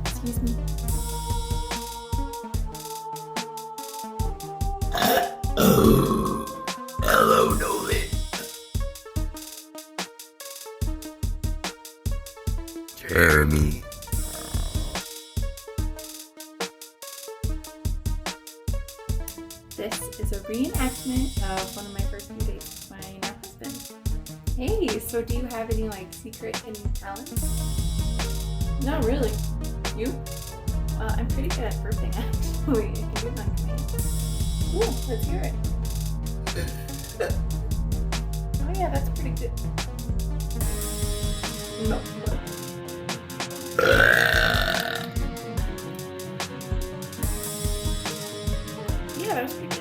Excuse me. Oh, hello, Nolan. Jeremy. This is a reenactment of one of my first few dates with my now husband. Hey, so do you have any secret hidden talents? Not really. You? Well, I'm pretty good at burping actually. I can do it on command. Ooh, let's hear it. Oh yeah, that's pretty good. No. Yeah, that was pretty good.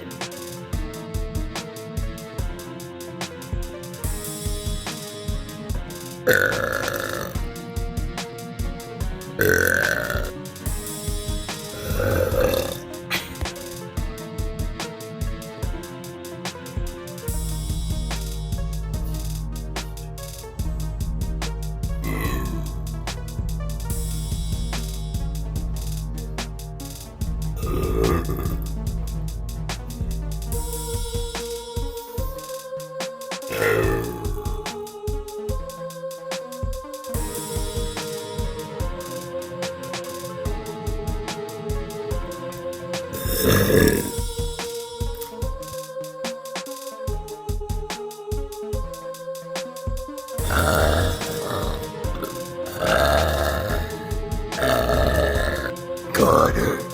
Got her.